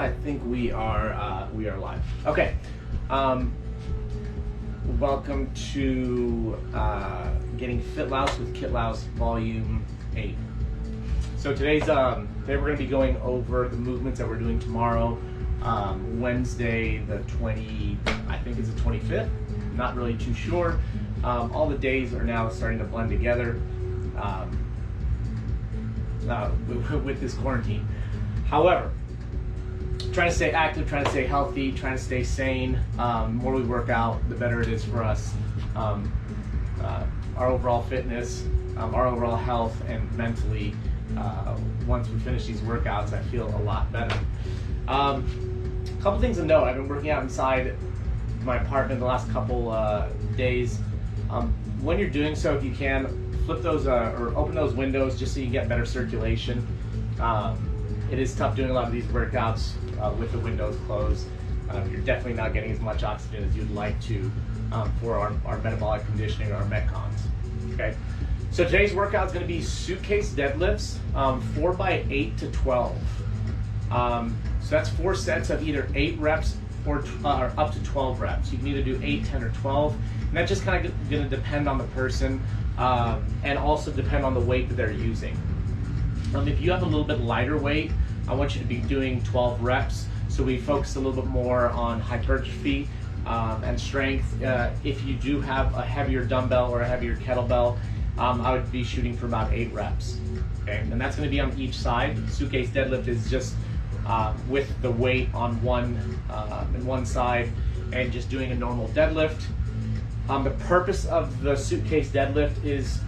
I think we are live. Okay. Welcome to Getting Fit Louse with Kit Louse Volume 8. So today we're going to be going over the movements that we're doing tomorrow, Wednesday the 25th. Not really too sure. All the days are now starting to blend together with this quarantine. However, trying to stay active, trying to stay healthy, trying to stay sane. The more we work out, the better it is for us. Our overall fitness, our overall health, and mentally, once we finish these workouts, I feel a lot better. A couple things to note. I've been working out inside my apartment the last couple days. When you're doing so, if you can, flip those or open those windows just so you get better circulation. It is tough doing a lot of these workouts with the windows closed. You're definitely not getting as much oxygen as you'd like to for our metabolic conditioning or our Metcons. Okay, so today's workout is going to be suitcase deadlifts, 4x8 to 12. So that's 4 sets of either 8 reps or up to 12 reps. You can either do 8, 10, or 12, and that's just kind of going to depend on the person and also depend on the weight that they're using. If you have a little bit lighter weight, I want you to be doing 12 reps. So we focus a little bit more on hypertrophy and strength. If you do have a heavier dumbbell or a heavier kettlebell, I would be shooting for about 8 reps. Okay, and that's going to be on each side. Suitcase deadlift is just with the weight on one side and just doing a normal deadlift. The purpose of the suitcase deadlift is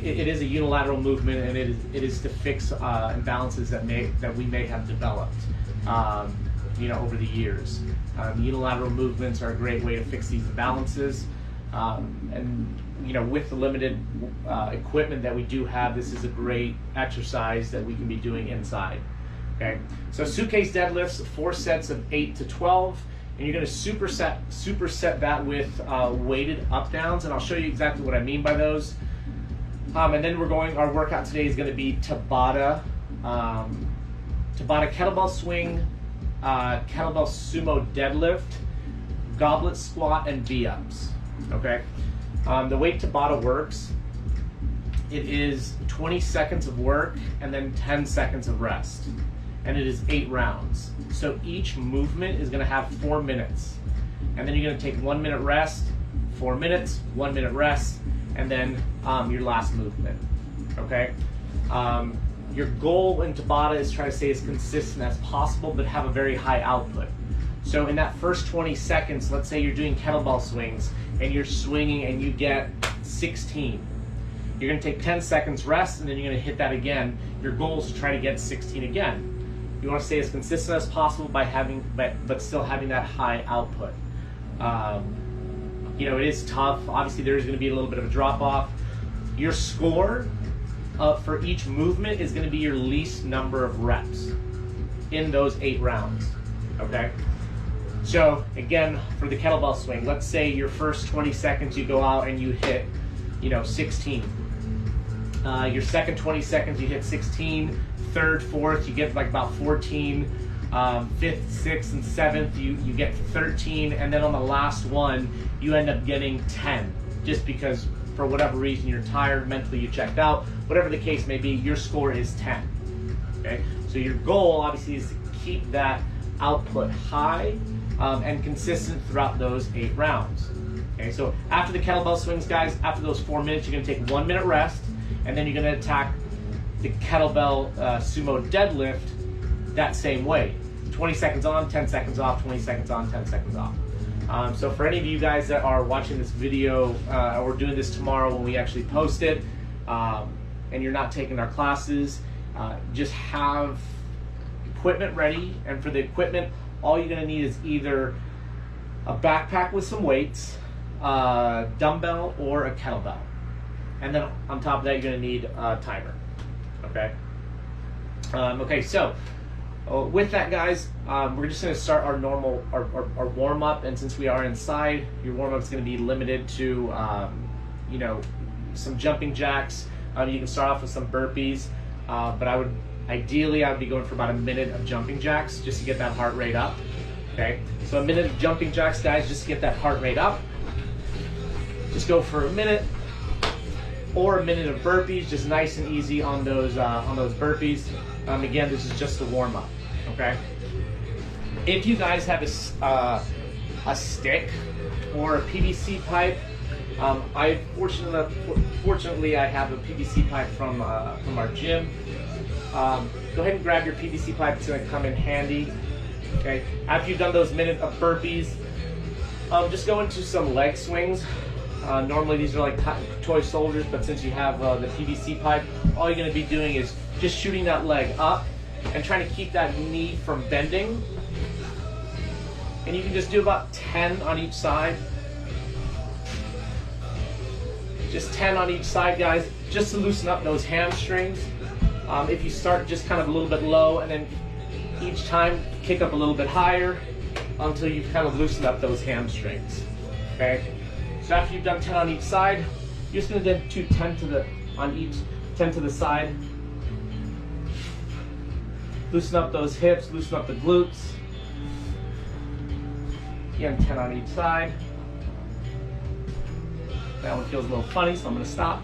it is a unilateral movement, and it is to fix imbalances that we may have developed, over the years. Unilateral movements are a great way to fix these imbalances, and with the limited equipment that we do have, this is a great exercise that we can be doing inside. Okay, so suitcase deadlifts, 4 sets of 8 to 12. And you're going to superset that with weighted up downs, and I'll show you exactly what I mean by those. And then our workout today is going to be Tabata kettlebell swing, kettlebell sumo deadlift, goblet squat, and V-ups. Okay. The way Tabata works, it is 20 seconds of work and then 10 seconds of rest. And it is 8 rounds. So each movement is going to have 4 minutes. And then you're going to take 1 minute rest, 4 minutes, 1 minute rest, and then your last movement. Okay? Your goal in Tabata is try to stay as consistent as possible, but have a very high output. So in that first 20 seconds, let's say you're doing kettlebell swings, and you're swinging and you get 16. You're going to take 10 seconds rest, and then you're going to hit that again. Your goal is to try to get 16 again. You want to stay as consistent as possible but still having that high output. It is tough. Obviously, there is going to be a little bit of a drop off. Your score for each movement is going to be your least number of reps in those 8 rounds. Okay. So again, for the kettlebell swing, let's say your first 20 seconds you go out and you hit, 16. Your second 20 seconds you hit 16. Third, fourth, you get like about 14. Fifth, sixth, and seventh, you get 13. And then on the last one, you end up getting 10. Just because, for whatever reason, you're tired, mentally you checked out. Whatever the case may be, your score is 10. Okay? So your goal, obviously, is to keep that output high and consistent throughout those 8 rounds. Okay? So after the kettlebell swings, guys, after those 4 minutes, you're going to take 1 minute rest, and then you're going to attack the kettlebell sumo deadlift that same way. 20 seconds on, 10 seconds off, 20 seconds on, 10 seconds off. So for any of you guys that are watching this video or doing this tomorrow when we actually post it, and you're not taking our classes, just have equipment ready. And for the equipment, all you're going to need is either a backpack with some weights, a dumbbell, or a kettlebell. And then on top of that, you're going to need a timer. Okay. So with that, guys, we're just going to start our normal our warm up. And since we are inside, your warm up is going to be limited to some jumping jacks. You can start off with some burpees, but I would Ideally, I'd be going for about a minute of jumping jacks just to get that heart rate up. Okay, so a minute of jumping jacks, guys, just to get that heart rate up. Just go for a minute, or a minute of burpees, just nice and easy on those burpees. Again, this is just a warm up. Okay. If you guys have a stick or a PVC pipe, fortunately I have a PVC pipe from our gym. Go ahead and grab your PVC pipe; it's going to come in handy. Okay. After you've done those minute of burpees, just go into some leg swings. Normally these are like toy soldiers, but since you have the PVC pipe, all you're going to be doing is just shooting that leg up and trying to keep that knee from bending. And you can just do about 10 on each side. Just 10 on each side, guys, just to loosen up those hamstrings. If you start just kind of a little bit low and then each time kick up a little bit higher until you've kind of loosened up those hamstrings. Okay? So after you've done 10 on each side, you're just going to do 10 to the side. Loosen up those hips, loosen up the glutes. Again, 10 on each side. That one feels a little funny, so I'm going to stop.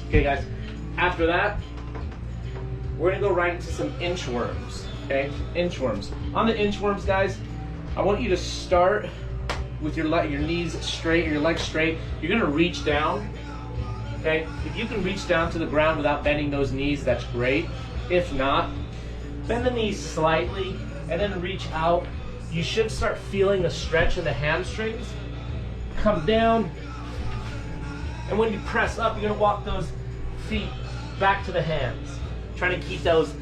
Okay, guys. After that, we're going to go right into some inchworms. Okay, inchworms. On the inchworms, guys, I want you to start with your knees straight, your legs straight. You're going to reach down. Okay, if you can reach down to the ground without bending those knees, that's great. If not, bend the knees slightly and then reach out. You should start feeling a stretch in the hamstrings. Come down, and when you press up, you're going to walk those feet back to the hands, trying to keep those,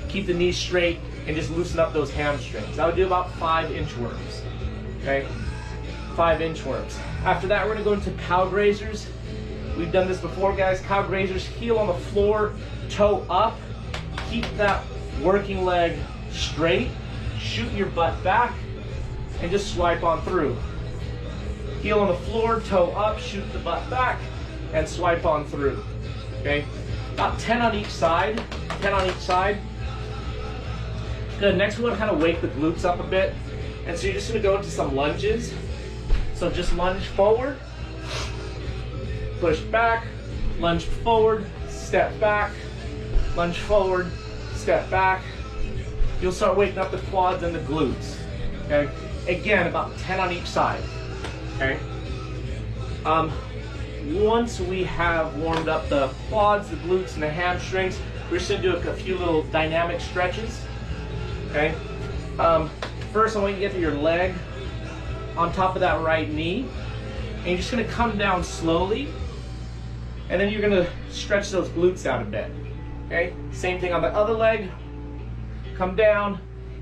keep the knees straight and just loosen up those hamstrings. I would do about 5 inchworms. Okay, 5 inchworms. After that, we're going to go into cow grazers. We've done this before, guys. Cow grazers, heel on the floor, toe up. Keep that working leg straight. Shoot your butt back and just swipe on through. Heel on the floor, toe up, shoot the butt back, and swipe on through. Okay, about 10 on each side. 10 on each side. Good. Next, we want to kind of wake the glutes up a bit, and so you're just going to go into some lunges. So just lunge forward, push back, lunge forward, step back, lunge forward, step back. You'll start waking up the quads and the glutes. Okay. Again, about 10 on each side. Okay. Once we have warmed up the quads, the glutes, and the hamstrings, we're just going to do a few little dynamic stretches. Okay. First, I want you to get to your leg on top of that right knee, and you're just going to come down slowly, and then you're going to stretch those glutes out a bit. Okay. Same thing on the other leg. Come down,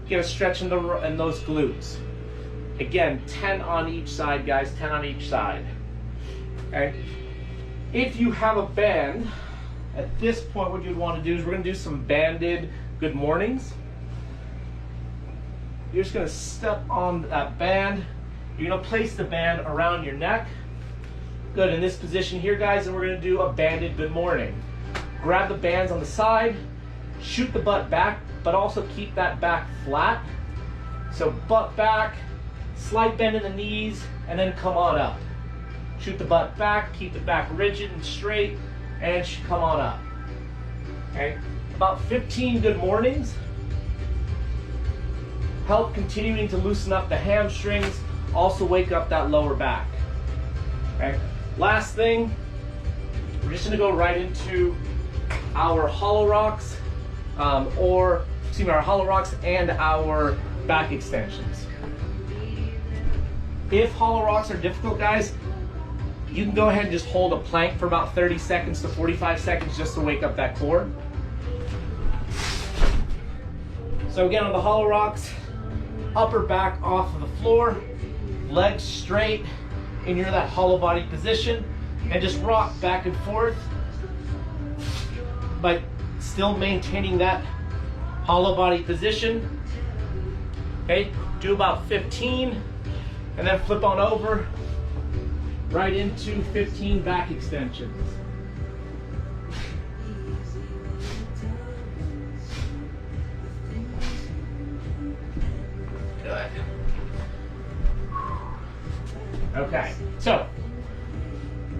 get a stretch in those glutes. Again, 10 on each side, guys, 10 on each side. Okay. If you have a band, at this point what you'd want to do is we're going to do some banded good mornings. You're just going to step on that band. You're going to place the band around your neck. Good, in this position here, guys, and we're going to do a banded good morning. Grab the bands on the side, shoot the butt back, but also keep that back flat. So butt back, slight bend in the knees, and then come on up. Shoot the butt back, keep the back rigid and straight, and come on up. Okay, about 15 good mornings. Help continuing to loosen up the hamstrings, also wake up that lower back. Okay, last thing, we're just gonna go right into our hollow rocks, our hollow rocks and our back extensions. If hollow rocks are difficult, guys, you can go ahead and just hold a plank for about 30 seconds to 45 seconds just to wake up that core. So again, on the hollow rocks, upper back off of the floor, legs straight, and you're in that hollow body position, and just rock back and forth by still maintaining that hollow body position. Okay, do about 15, and then flip on over right into 15 back extensions. Okay, so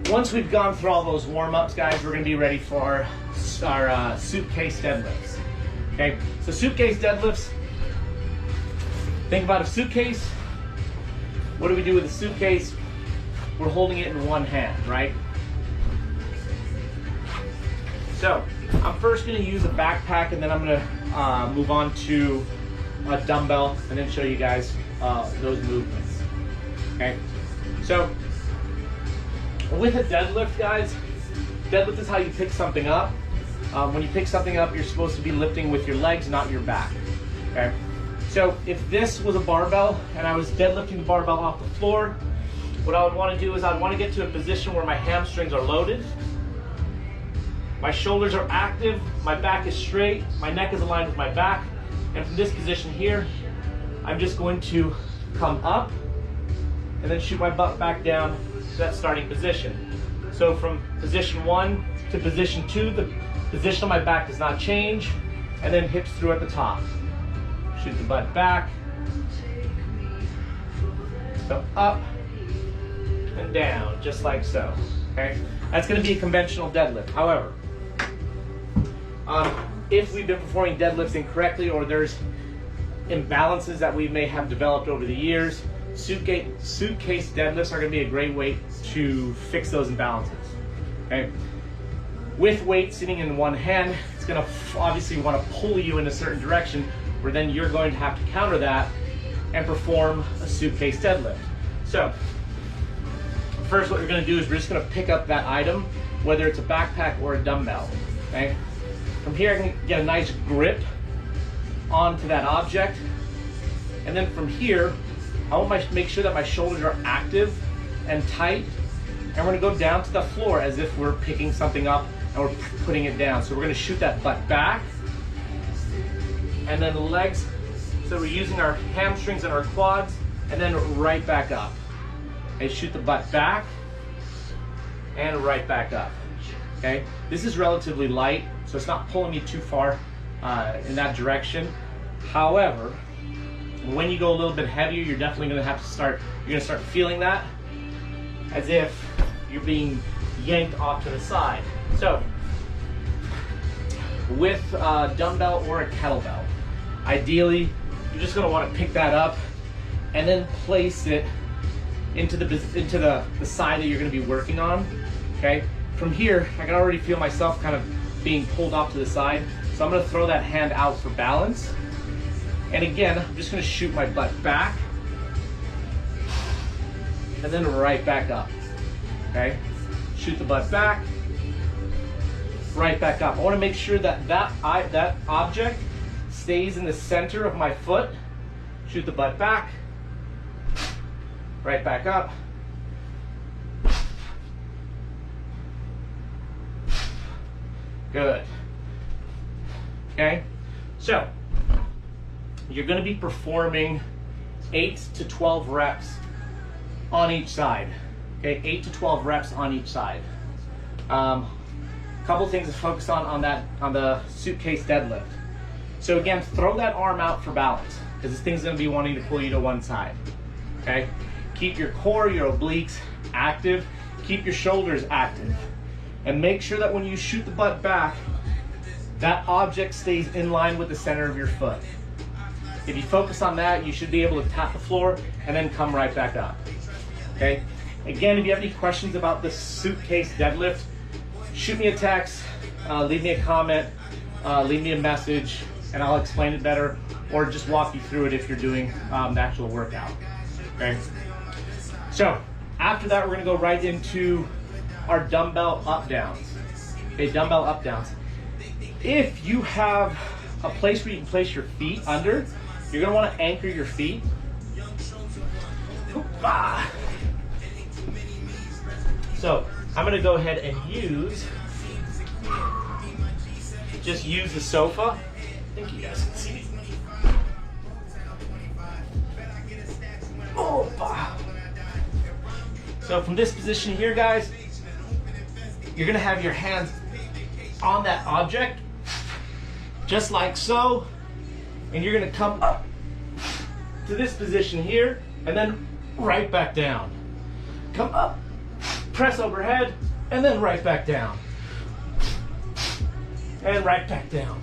once we've gone through all those warm-ups, guys, we're gonna be ready for our suitcase deadlifts. Okay, so suitcase deadlifts, think about a suitcase. What do we do with a suitcase? We're holding it in one hand, right? So I'm first gonna use a backpack, and then I'm gonna move on to a dumbbell, and then show you guys those movements. Okay, so with a deadlift, guys, deadlift is how you pick something up. When you pick something up, you're supposed to be lifting with your legs, not your back. Okay, so if this was a barbell and I was deadlifting the barbell off the floor, what I would want to do is I'd want to get to a position where my hamstrings are loaded, my shoulders are active, my back is straight, my neck is aligned with my back, and from this position here, I'm just going to come up and then shoot my butt back down to that starting position. So from position 1 to position 2, the position on my back does not change, and then hips through at the top. Shoot the butt back, so up and down, just like so. Okay, that's going to be a conventional deadlift. However, if we've been performing deadlifts incorrectly, or there's imbalances that we may have developed over the years, suitcase deadlifts are going to be a great way to fix those imbalances. Okay, with weight sitting in one hand, it's going to obviously want to pull you in a certain direction, where then you're going to have to counter that and perform a suitcase deadlift. So first, what we're going to do is we're just going to pick up that item, whether it's a backpack or a dumbbell. Okay, from here I can get a nice grip onto that object, and then from here I want to make sure that my shoulders are active and tight, and we're going to go down to the floor as if we're picking something up and we're putting it down. So we're going to shoot that butt back, and then the legs, so we're using our hamstrings and our quads, and then right back up. And shoot the butt back and right back up. Okay, this is relatively light, so it's not pulling me too far in that direction. However, when you go a little bit heavier, you're definitely going to have to start. You're going to start feeling that as if you're being yanked off to the side. So, with a dumbbell or a kettlebell, ideally, you're just going to want to pick that up and then place it into the side that you're going to be working on. Okay, from here I can already feel myself kind of being pulled off to the side, so I'm going to throw that hand out for balance, and again I'm just going to shoot my butt back and then right back up. Okay, shoot the butt back, right back up. I want to make sure that that object stays in the center of my foot. Shoot the butt back, right back up. Good. Okay, so you're going to be performing 8 to 12 reps on each side. Okay, 8 to 12 reps on each side. Couple things to focus on the suitcase deadlift. So again, throw that arm out for balance, because this thing's going to be wanting to pull you to one side. Okay, keep your core, your obliques active, keep your shoulders active, and make sure that when you shoot the butt back, that object stays in line with the center of your foot. If you focus on that, you should be able to tap the floor and then come right back up. Okay, again, if you have any questions about the suitcase deadlift, shoot me a text, leave me a comment, leave me a message, and I'll explain it better, or just walk you through it if you're doing the actual workout. Okay, so after that, we're going to go right into our dumbbell up downs. Okay, dumbbell up downs. If you have a place where you can place your feet under, you're going to want to anchor your feet. So I'm going to go ahead and use the sofa. I think you guys can see me. So from this position here, guys, you're going to have your hands on that object, just like so, and you're going to come up to this position here and then right back down. come up, press overhead, and then right back down. And right back down.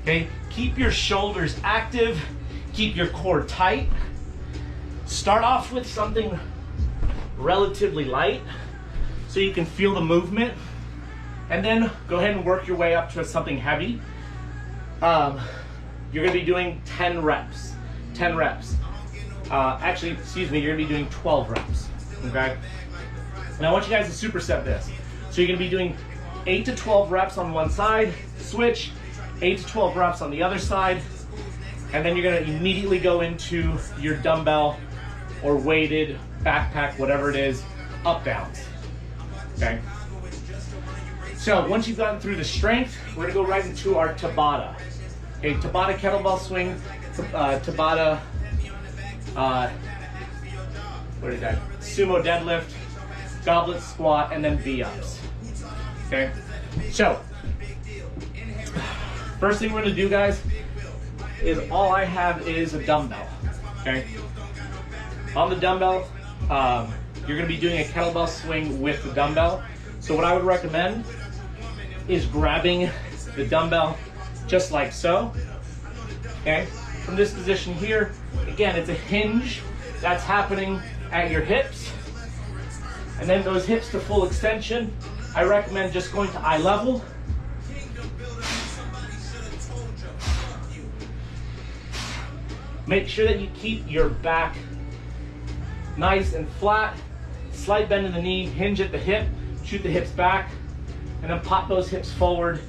Okay, keep your shoulders active, keep your core tight. Start off with something relatively light so you can feel the movement, and then go ahead and work your way up to something heavy. You're gonna be doing 10 reps. 10 reps. Actually, excuse me, you're gonna be doing 12 reps, okay? And I want you guys to superset this. So you're gonna be doing 8 to 12 reps on one side, switch, 8 to 12 reps on the other side, and then you're gonna immediately go into your dumbbell or weighted backpack, whatever it is, up downs, okay? So once you've gotten through the strength, we're gonna go right into our Tabata. Okay, Tabata kettlebell swing, Tabata, what is that? Sumo deadlift, goblet squat, and then V-ups. Okay, so first thing we're gonna do, guys, is all I have is a dumbbell. Okay, on the dumbbell, you're gonna be doing a kettlebell swing with the dumbbell. So what I would recommend is grabbing the dumbbell just like so. Okay, from this position here, again, it's a hinge that's happening at your hips, and then those hips to full extension. I recommend just going to eye level. Make sure that you keep your back nice and flat. Slight bend in the knee, hinge at the hip, shoot the hips back, and then pop those hips forward.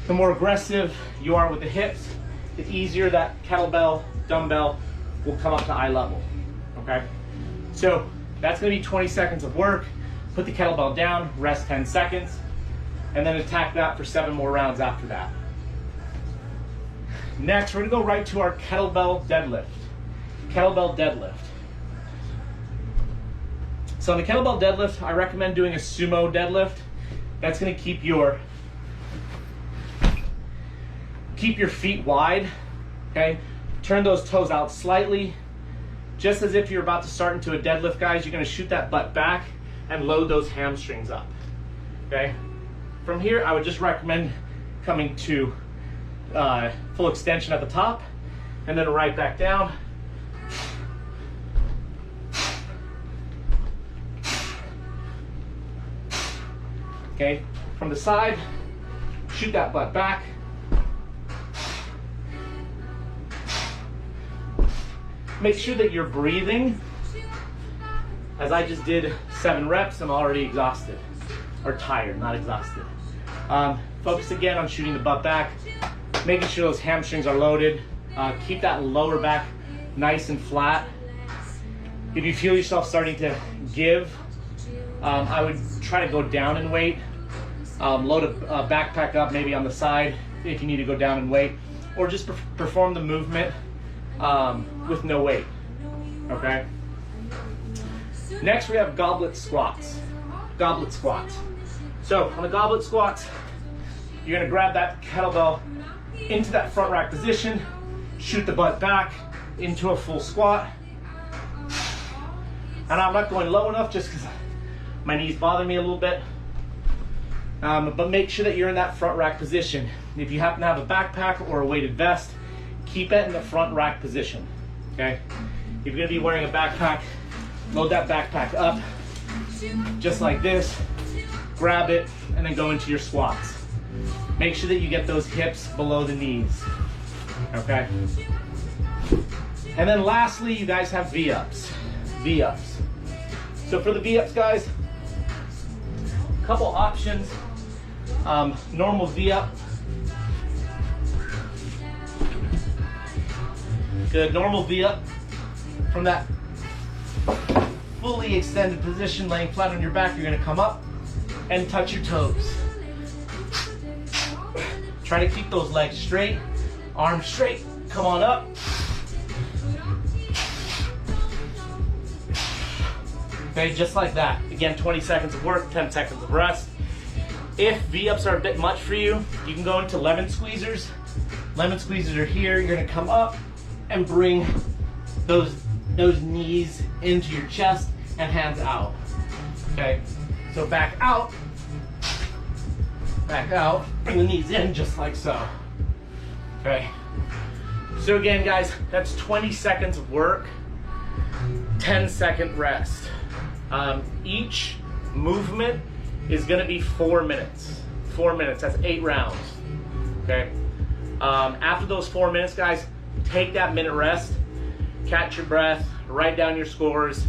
The more aggressive you are with the hips, the easier that kettlebell, dumbbell will come up to eye level, okay? So that's gonna be 20 seconds of work. Put the kettlebell down, rest 10 seconds, and then attack that for 7 more rounds after that. Next, we're gonna go right to our kettlebell deadlift. Kettlebell deadlift. So on the kettlebell deadlift, I recommend doing a sumo deadlift. That's gonna keep your feet wide, okay? Turn those toes out slightly. Just as if you're about to start into a deadlift, guys, you're gonna shoot that butt back and load those hamstrings up, okay? From here, I would just recommend coming to full extension at the top, and then right back down. Okay, from the side, shoot that butt back. Make sure that you're breathing. As I just did 7 reps, I'm already exhausted, or tired, not exhausted. Focus again on shooting the butt back, making sure those hamstrings are loaded. Keep that lower back nice and flat. If you feel yourself starting to give, I would try to go down in weight. Load a backpack up maybe on the side if you need to go down in weight, or just perform the movement with no weight, okay? Next, we have goblet squats. Goblet squats. So on the goblet squats, you're gonna grab that kettlebell into that front rack position, shoot the butt back into a full squat. And I'm not going low enough just because my knees bother me a little bit. But make sure that you're in that front rack position. If you happen to have a backpack or a weighted vest, keep it in the front rack position, okay? If you're gonna be wearing a backpack, load that backpack up, just like this, grab it, and then go into your squats. Make sure that you get those hips below the knees, okay? And then lastly, you guys have V-ups. V-ups. So for the V-ups, guys, a couple options. Normal V-up. Good, normal V-up. From that fully extended position, laying flat on your back, you're gonna come up and touch your toes. Try to keep those legs straight, arms straight, come on up. Okay, just like that. Again, 20 seconds of work, 10 seconds of rest. If V-ups are a bit much for you, you can go into lemon squeezers. Lemon squeezers are here. You're gonna come up and bring those knees into your chest and hands out. Okay, so back out, bring the knees in just like so. Okay, so again guys, that's 20 seconds of work, 10-second rest. Each movement is gonna be 4 minutes. 4 minutes, that's 8 rounds, okay? After those 4 minutes, guys, take that minute rest, catch your breath, write down your scores,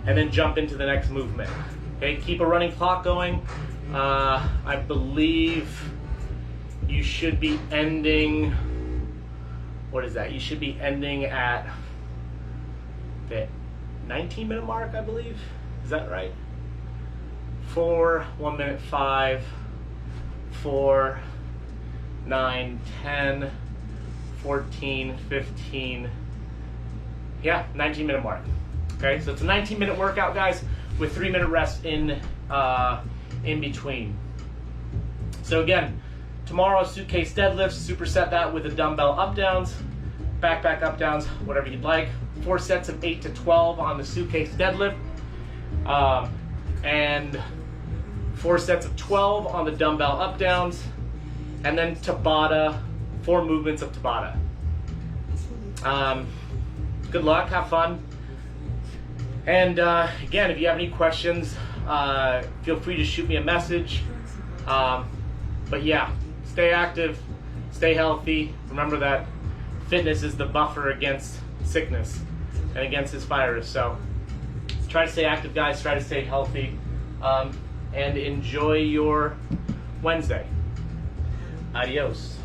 and then jump into the next movement. Okay, keep a running clock going. I believe you should be ending, what is that? You should be ending at the 19-minute mark, I believe. Is that right? 4, 1 minute 5, 4, 9, 10, 14, 15, yeah, 19-minute mark. Okay, so it's a 19-minute workout, guys, with 3-minute rest in between. So again, tomorrow, suitcase deadlifts, superset that with the dumbbell up downs, back up downs, whatever you'd like. 4 sets of 8 to 12 on the suitcase deadlift, and 4 sets of 12 on the dumbbell up downs, and then Tabata, 4 movements of Tabata. Good luck, have fun. And again, if you have any questions, feel free to shoot me a message. But yeah, stay active, stay healthy. Remember that fitness is the buffer against sickness and against this virus. So try to stay active, guys, try to stay healthy, and enjoy your Wednesday. Adios.